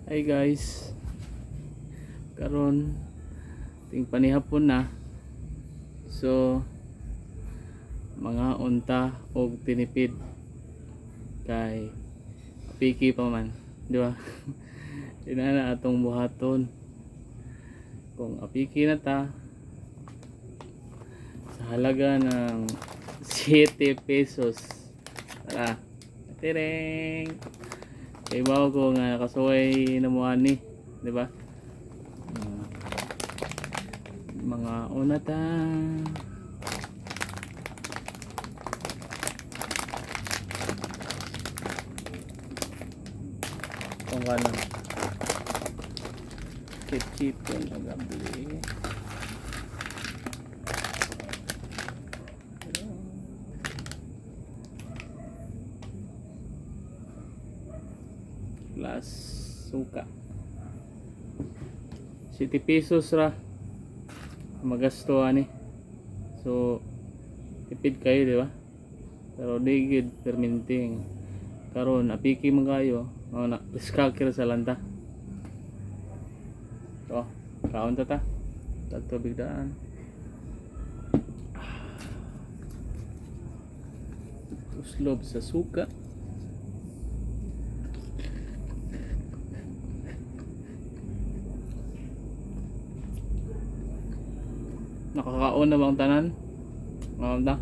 Hi guys, karon ting panihapon na. So mga unta og tinipid kay piki pa man, di ba? Inana atong buhaton. Kung apiki na ta sa halaga ng 7 pesos. Tara. Tireng. Kay bawo ko nga nakasuway na mo ani, di ba? Mga una ta. Kung kanon. Chip yung nagabili. Plus suka 7 pesos ra magasto ani. So tipid kayo, di ba? Pero digid perminting karon apiki man kayo na diskakir sa lanta. So kaon ta tubig daan. Uslob sa suka. Nakakaon na bang tanan? Mga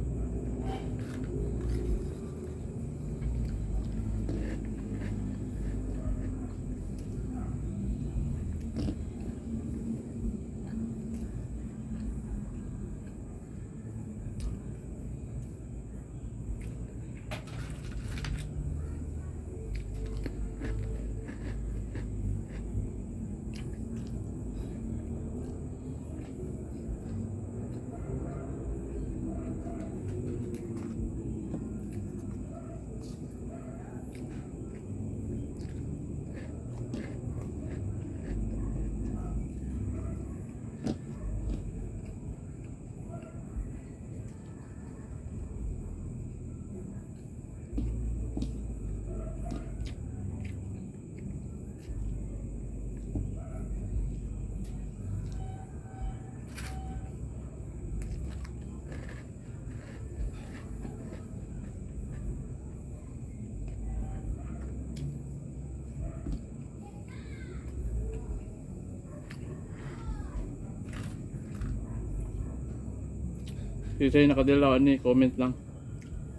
Dito yung nakadilaw ni comment lang.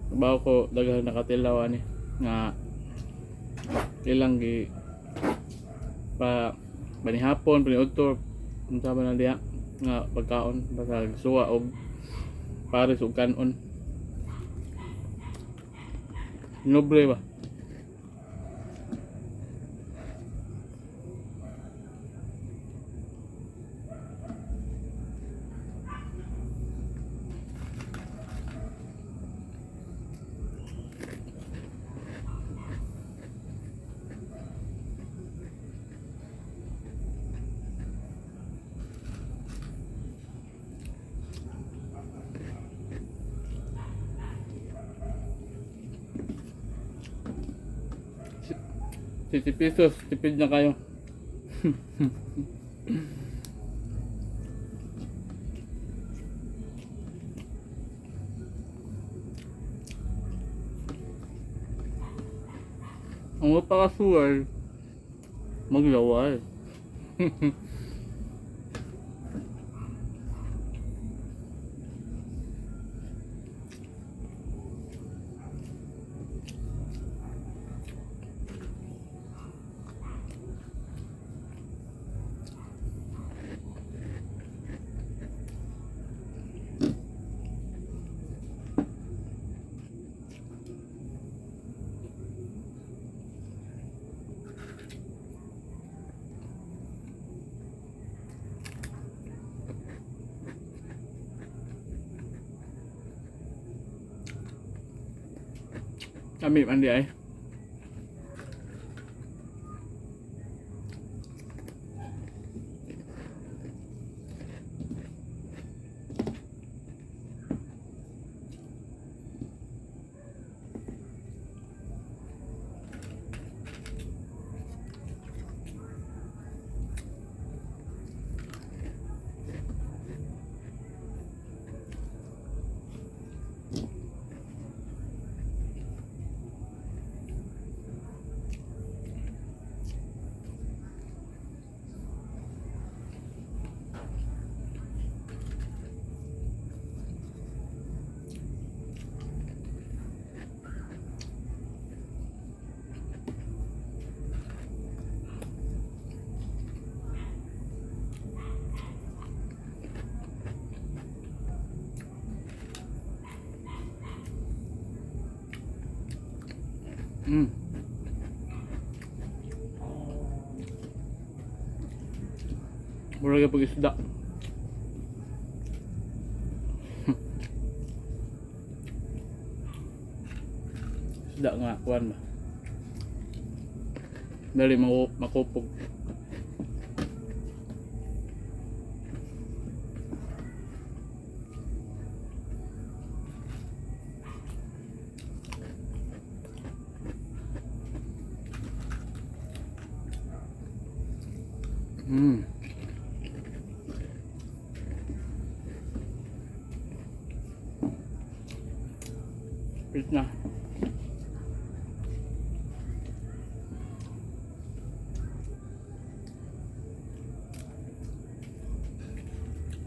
Bago ko daghan nakatilaw ni nga ilang gi pa banihapon paniudto unsa ba na diha nga pagkaon basag suwa og pares og kanon. Nobre ba? $50 tipid na kayo. Ang mapakasuwal maglaway. Kami mandi ay. Mm. Mura ka pag isda. Isda nga kuan ba. Dali makupog. Mm. Pit na.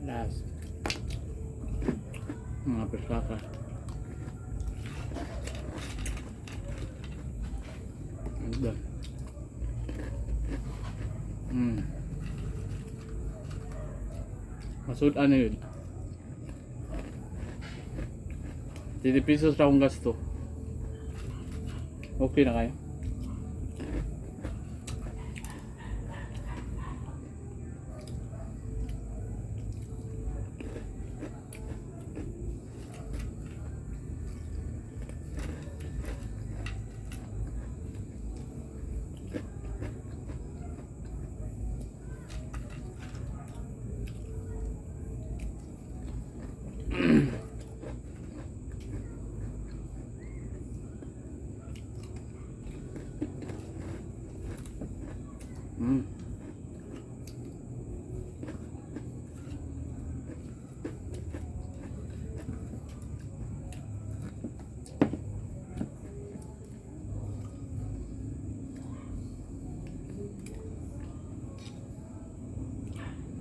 Last. Mga pesaka. Ganda. Masud ano yun? 30 pesos na akong gasto. Okay na kayo? Mm.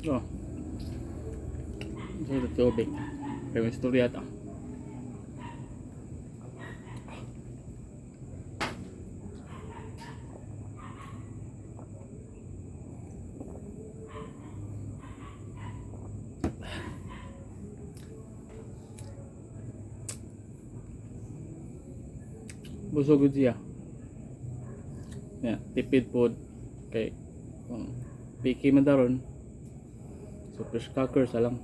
Oh. Ito tubig. Kaya may istorya ito. Busog gud siya. Ya, tipid pod kay piki man daron. Super skaker salang.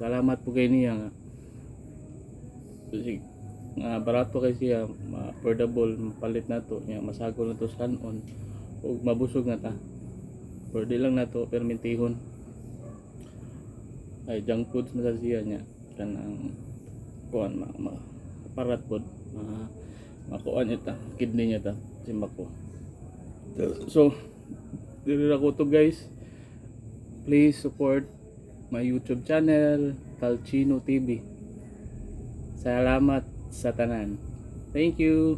Salamat po kay niya nga. Kasi nga barato kay siya, affordable, mapalit na to, nya masagol na to sa kanon ug mabusog na ta. Pwede lang na to permintihon. Ay junk foods na sa siya nya kanang kuan parat pod makuan ita kidney niya ta simbak ko. So dili ra ko to guys, please support my YouTube channel Talchino TV. Salamat sa tanan, thank you.